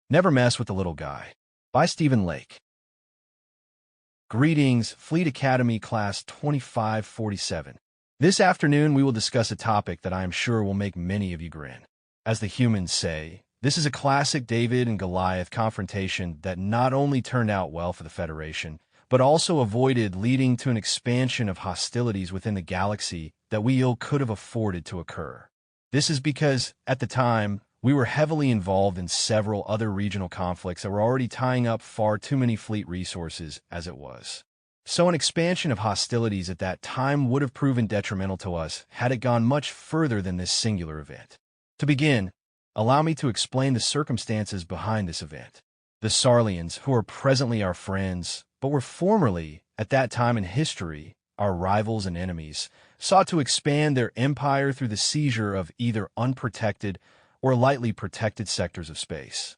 Never Mess with the Little Guy by Stephen Lake. Greetings, Fleet Academy Class 2547. This afternoon we will discuss a topic that I am sure will make many of you grin. As the humans say, this is a classic David and Goliath confrontation that not only turned out well for the Federation, but also avoided leading to an expansion of hostilities within the galaxy that we ill could have afforded to occur. This is because, at the time, we were heavily involved in several other regional conflicts that were already tying up far too many fleet resources as it was. So an expansion of hostilities at that time would have proven detrimental to us had it gone much further than this singular event. To begin, allow me to explain the circumstances behind this event. The Sarlians, who are presently our friends, but were formerly, at that time in history, our rivals and enemies, sought to expand their empire through the seizure of either unprotected or lightly protected sectors of space.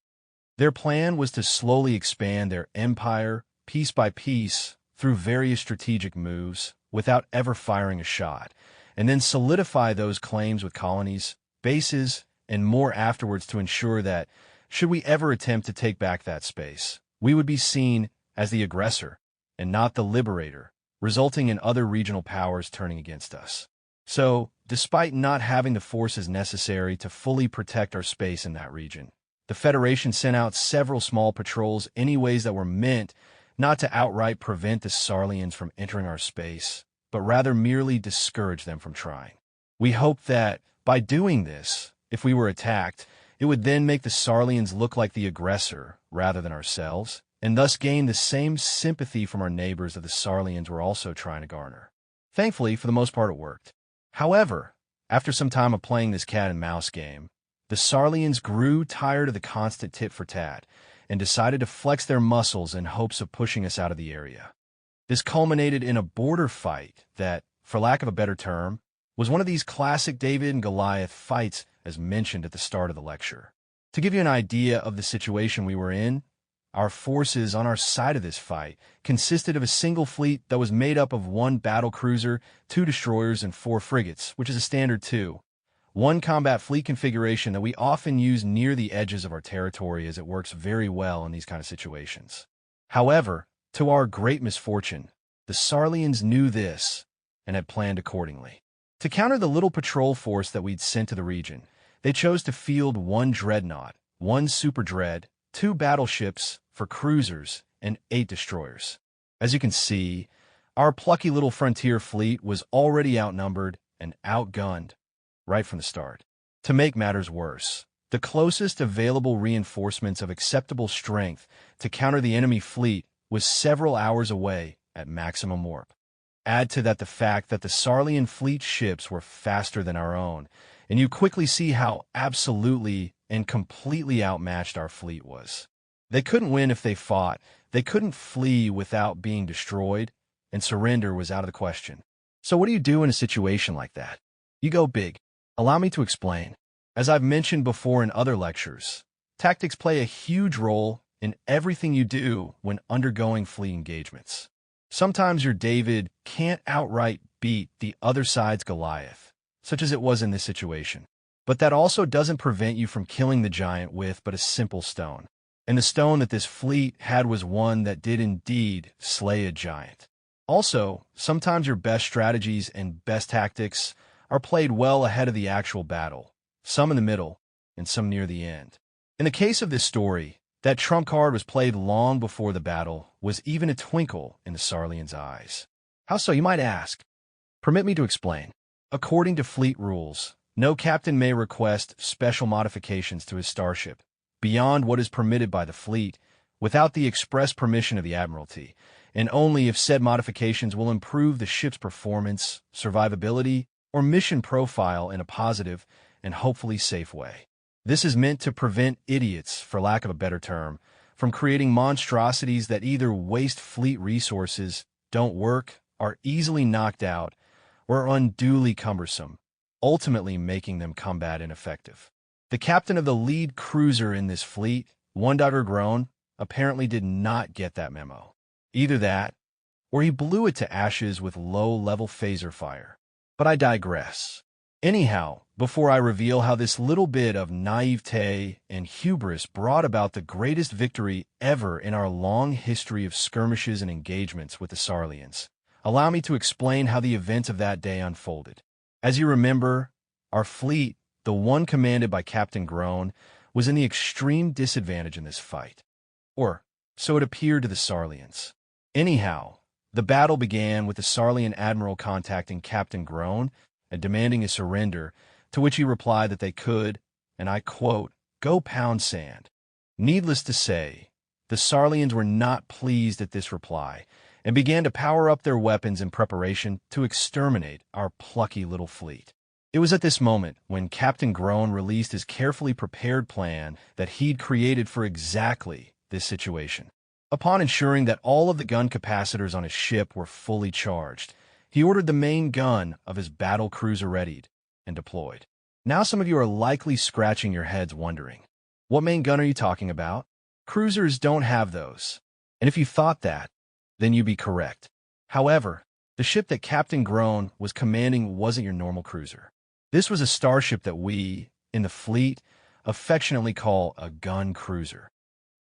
Their plan was to slowly expand their empire, piece by piece, through various strategic moves, without ever firing a shot, and then solidify those claims with colonies, bases, and more afterwards to ensure that, should we ever attempt to take back that space, we would be seen as the aggressor and not the liberator, resulting in other regional powers turning against us. So, despite not having the forces necessary to fully protect our space in that region, the Federation sent out several small patrols anyways that were meant not to outright prevent the Sarlians from entering our space, but rather merely discourage them from trying. We hoped that, by doing this, if we were attacked, it would then make the Sarlians look like the aggressor rather than ourselves, and thus gain the same sympathy from our neighbors that the Sarlians were also trying to garner. Thankfully, for the most part, it worked. However, after some time of playing this cat-and-mouse game, the Sarlians grew tired of the constant tit-for-tat and decided to flex their muscles in hopes of pushing us out of the area. This culminated in a border fight that, for lack of a better term, was one of these classic David and Goliath fights as mentioned at the start of the lecture. To give you an idea of the situation we were in, our forces on our side of this fight consisted of a single fleet that was made up of 1 battle cruiser, 2 destroyers, and 4 frigates, which is a standard 2-1 combat fleet configuration that we often use near the edges of our territory as it works very well in these kind of situations. However, to our great misfortune, the Sarlians knew this and had planned accordingly. To counter the little patrol force that we'd sent to the region, they chose to field 1 dreadnought, 1 super dread, 2 battleships for cruisers, and 8 destroyers. As you can see, our plucky little frontier fleet was already outnumbered and outgunned right from the start. To make matters worse, the closest available reinforcements of acceptable strength to counter the enemy fleet was several hours away at maximum warp. Add to that the fact that the Sarlian fleet ships were faster than our own, and you quickly see how absolutely and completely outmatched our fleet was. They couldn't win if they fought, they couldn't flee without being destroyed, and surrender was out of the question. So what do you do in a situation like that? You go big. Allow me to explain. As I've mentioned before in other lectures, tactics play a huge role in everything you do when undergoing fleet engagements. Sometimes your David can't outright beat the other side's Goliath, such as it was in this situation. But that also doesn't prevent you from killing the giant with but a simple stone. And the stone that this fleet had was one that did indeed slay a giant. Also, sometimes your best strategies and best tactics are played well ahead of the actual battle, some in the middle, and some near the end. In the case of this story, that trump card was played long before the battle was even a twinkle in the Sarlians' eyes. How so, you might ask? Permit me to explain. According to fleet rules, no captain may request special modifications to his starship beyond what is permitted by the fleet without the express permission of the Admiralty, and only if said modifications will improve the ship's performance, survivability, or mission profile in a positive and hopefully safe way. This is meant to prevent idiots, for lack of a better term, from creating monstrosities that either waste fleet resources, don't work, are easily knocked out, or are unduly cumbersome, ultimately making them combat ineffective. The captain of the lead cruiser in this fleet, One Dagger Grown, apparently did not get that memo. Either that, or he blew it to ashes with low-level phaser fire. But I digress. Anyhow, before I reveal how this little bit of naivete and hubris brought about the greatest victory ever in our long history of skirmishes and engagements with the Sarlians, allow me to explain how the events of that day unfolded. As you remember, our fleet, the one commanded by Captain Groan, was in the extreme disadvantage in this fight. Or, so it appeared to the Sarlians. Anyhow, the battle began with the Sarlian admiral contacting Captain Groan and demanding a surrender, to which he replied that they could, and I quote, "go pound sand." Needless to say, the Sarlians were not pleased at this reply and began to power up their weapons in preparation to exterminate our plucky little fleet. It was at this moment when Captain Groan released his carefully prepared plan that he'd created for exactly this situation. Upon ensuring that all of the gun capacitors on his ship were fully charged, he ordered the main gun of his battle cruiser readied and deployed. Now some of you are likely scratching your heads wondering, what main gun are you talking about? Cruisers don't have those. And if you thought that, then you'd be correct. However, the ship that Captain Groan was commanding wasn't your normal cruiser. This was a starship that we, in the fleet, affectionately call a gun cruiser.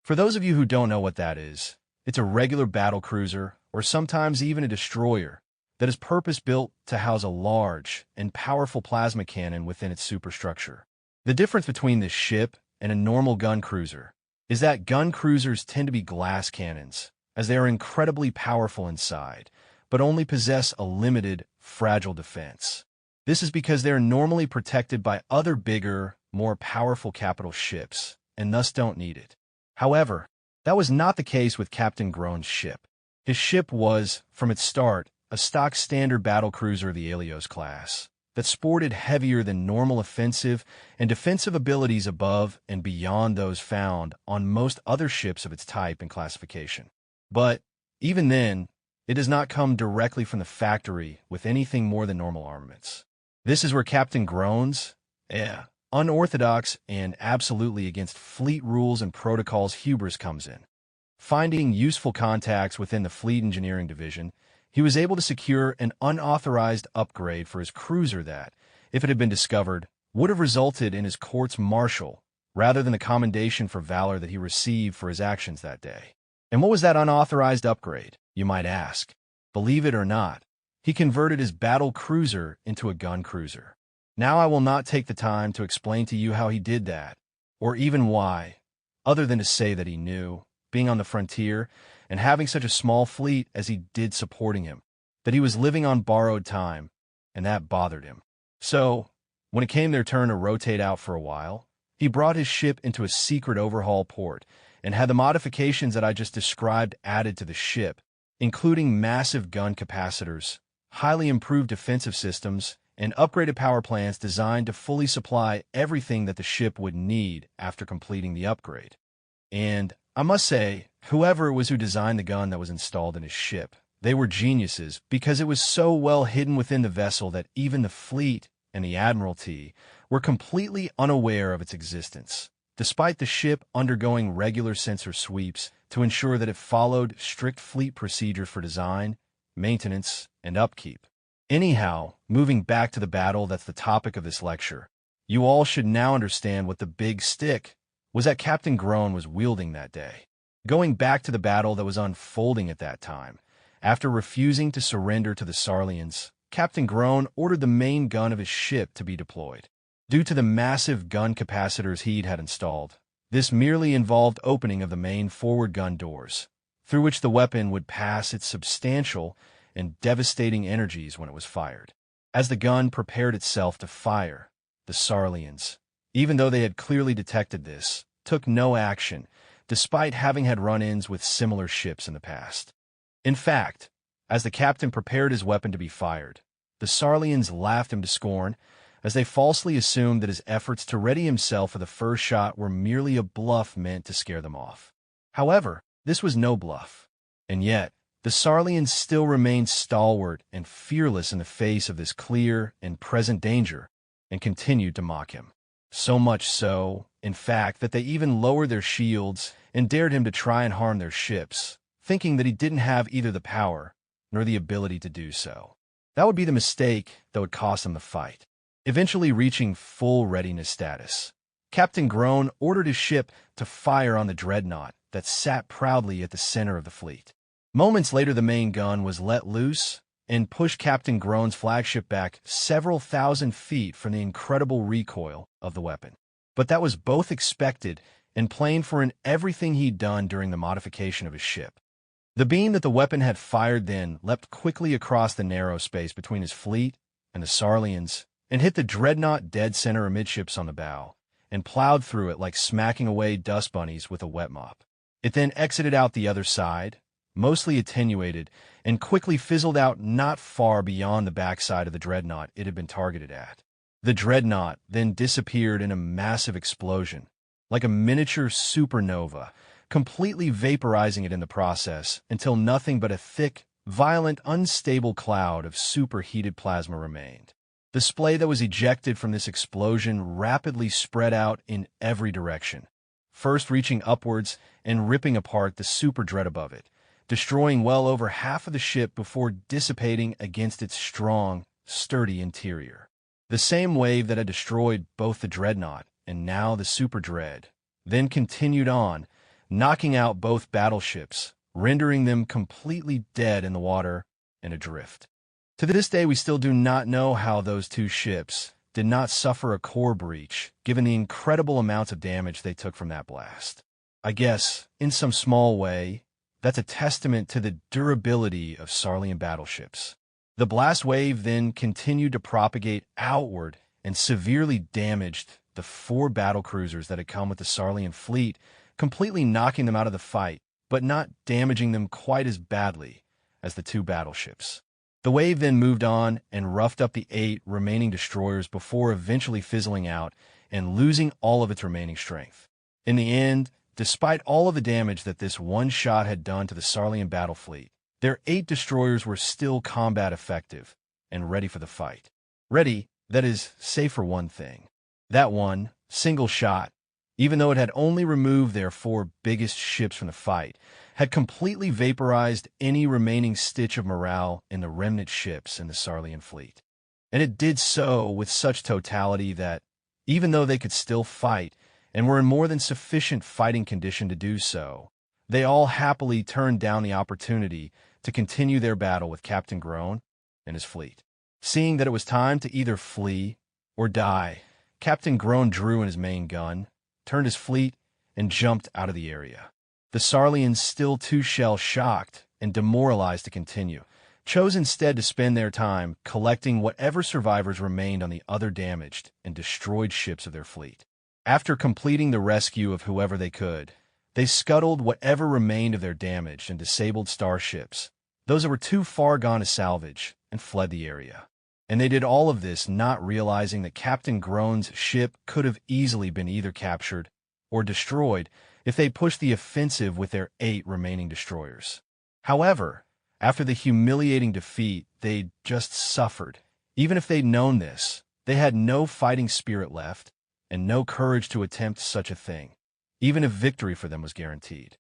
For those of you who don't know what that is, it's a regular battle cruiser, or sometimes even a destroyer, that is purpose-built to house a large and powerful plasma cannon within its superstructure. The difference between this ship and a normal gun cruiser is that gun cruisers tend to be glass cannons, as they are incredibly powerful inside, but only possess a limited, fragile defense. This is because they are normally protected by other bigger, more powerful capital ships, and thus don't need it. However, that was not the case with Captain Groan's ship. His ship was, from its start, a stock standard battlecruiser of the Helios class that sported heavier than normal offensive and defensive abilities above and beyond those found on most other ships of its type and classification. But, even then, it does not come directly from the factory with anything more than normal armaments. This is where Captain Groan's, unorthodox and absolutely against fleet rules and protocols hubris comes in. Finding useful contacts within the Fleet Engineering Division, he was able to secure an unauthorized upgrade for his cruiser that, if it had been discovered, would have resulted in his courts-martial rather than the commendation for valor that he received for his actions that day. And what was that unauthorized upgrade, you might ask? Believe it or not, he converted his battle cruiser into a gun cruiser. Now I will not take the time to explain to you how he did that, or even why, other than to say that he knew, being on the frontier, and having such a small fleet as he did supporting him, that he was living on borrowed time, and that bothered him. So, when it came their turn to rotate out for a while, he brought his ship into a secret overhaul port and had the modifications that I just described added to the ship, including massive gun capacitors, highly improved defensive systems, and upgraded power plants designed to fully supply everything that the ship would need after completing the upgrade. And I must say, whoever it was who designed the gun that was installed in his ship, they were geniuses because it was so well hidden within the vessel that even the fleet and the Admiralty were completely unaware of its existence, despite the ship undergoing regular sensor sweeps to ensure that it followed strict fleet procedures for design, maintenance, and upkeep. Anyhow, moving back to the battle that's the topic of this lecture, you all should now understand what the big stick was that Captain Groan was wielding that day. Going back to the battle that was unfolding at that time, after refusing to surrender to the Sarlians, Captain Groan ordered the main gun of his ship to be deployed. Due to the massive gun capacitors he'd had installed, this merely involved opening of the main forward gun doors, through which the weapon would pass its substantial and devastating energies when it was fired. As the gun prepared itself to fire, the Sarlians, even though they had clearly detected this, took no action, despite having had run-ins with similar ships in the past. In fact, as the captain prepared his weapon to be fired, the Sarlians laughed him to scorn, as they falsely assumed that his efforts to ready himself for the first shot were merely a bluff meant to scare them off. However, this was no bluff, and yet, the Sarlians still remained stalwart and fearless in the face of this clear and present danger, and continued to mock him. So much so, in fact, that they even lowered their shields and dared him to try and harm their ships, thinking that he didn't have either the power nor the ability to do so. That would be the mistake that would cost them the fight. eventually reaching full readiness status. Captain Groan ordered his ship to fire on the dreadnought that sat proudly at the center of the fleet. Moments later, the main gun was let loose and pushed Captain Groan's flagship back several thousand feet from the incredible recoil of the weapon. But that was both expected and plain for in everything he'd done during the modification of his ship. The beam that the weapon had fired then leapt quickly across the narrow space between his fleet and the Sarlians and hit the dreadnought dead center amidships on the bow and plowed through it like smacking away dust bunnies with a wet mop. It then exited out the other side, mostly attenuated, and quickly fizzled out not far beyond the backside of the dreadnought it had been targeted at. The dreadnought then disappeared in a massive explosion, like a miniature supernova, completely vaporizing it in the process until nothing but a thick, violent, unstable cloud of superheated plasma remained. The splay that was ejected from this explosion rapidly spread out in every direction, first reaching upwards and ripping apart the superdread above it, destroying well over half of the ship before dissipating against its strong, sturdy interior. The same wave that had destroyed both the dreadnought and now the superdread then continued on, knocking out both battleships, rendering them completely dead in the water and adrift. To this day, we still do not know how those two ships did not suffer a core breach, given the incredible amounts of damage they took from that blast. I guess, in some small way, that's a testament to the durability of Sarlian battleships. The blast wave then continued to propagate outward and severely damaged the 4 battlecruisers that had come with the Sarlian fleet, completely knocking them out of the fight, but not damaging them quite as badly as the 2 battleships. The wave then moved on and roughed up the 8 remaining destroyers before eventually fizzling out and losing all of its remaining strength. In the end, despite all of the damage that this one shot had done to the Sarlian battle fleet, their 8 destroyers were still combat effective and ready for the fight. Ready, that is, save for one thing. That one, single shot, even though it had only removed their 4 biggest ships from the fight, had completely vaporized any remaining stitch of morale in the remnant ships in the Sarlian fleet. And it did so with such totality that, even though they could still fight and were in more than sufficient fighting condition to do so, they all happily turned down the opportunity to continue their battle with Captain Groan and his fleet. Seeing that it was time to either flee or die, Captain Groan drew in his main gun, turned his fleet, and jumped out of the area. The Sarlians, still too shell-shocked and demoralized to continue, chose instead to spend their time collecting whatever survivors remained on the other damaged and destroyed ships of their fleet. After completing the rescue of whoever they could, they scuttled whatever remained of their damaged and disabled starships, those that were too far gone to salvage, and fled the area. And they did all of this not realizing that Captain Groan's ship could have easily been either captured or destroyed if they pushed the offensive with their 8 remaining destroyers. However, after the humiliating defeat they'd just suffered, even if they'd known this, they had no fighting spirit left and no courage to attempt such a thing, even if victory for them was guaranteed.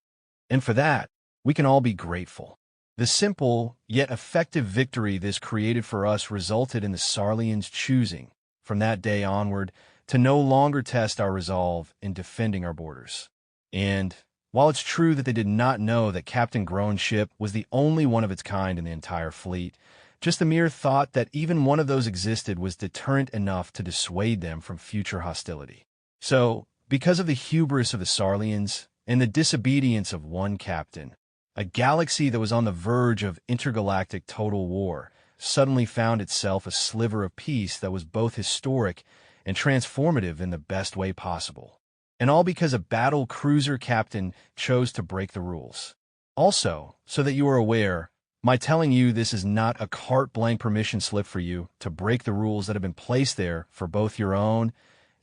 And for that, we can all be grateful. The simple, yet effective victory this created for us resulted in the Sarlians choosing, from that day onward, to no longer test our resolve in defending our borders. And, while it's true that they did not know that Captain Groan's ship was the only one of its kind in the entire fleet, just the mere thought that even one of those existed was deterrent enough to dissuade them from future hostility. So, because of the hubris of the Sarlians and the disobedience of one captain, a galaxy that was on the verge of intergalactic total war suddenly found itself a sliver of peace that was both historic and transformative in the best way possible. And all because a battle cruiser captain chose to break the rules. Also, so that you are aware, my telling you this is not a carte-blanche permission slip for you to break the rules that have been placed there for both your own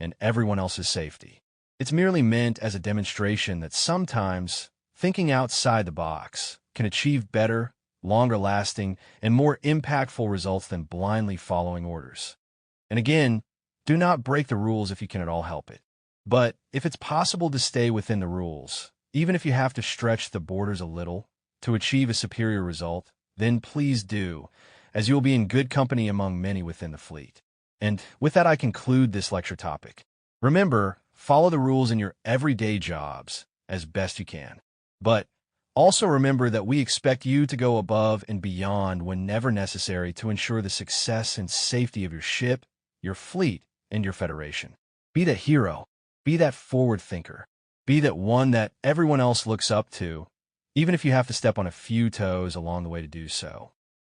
and everyone else's safety. It's merely meant as a demonstration that sometimes thinking outside the box can achieve better, longer-lasting, and more impactful results than blindly following orders. And again, do not break the rules if you can at all help it. But if it's possible to stay within the rules, even if you have to stretch the borders a little to achieve a superior result, then please do, as you will be in good company among many within the fleet. And with that, I conclude this lecture topic. Remember, follow the rules in your everyday jobs as best you can. But also remember that we expect you to go above and beyond whenever necessary to ensure the success and safety of your ship, your fleet, and your federation. Be the hero. Be that forward thinker. Be that one that everyone else looks up to, even if you have to step on a few toes along the way to do so.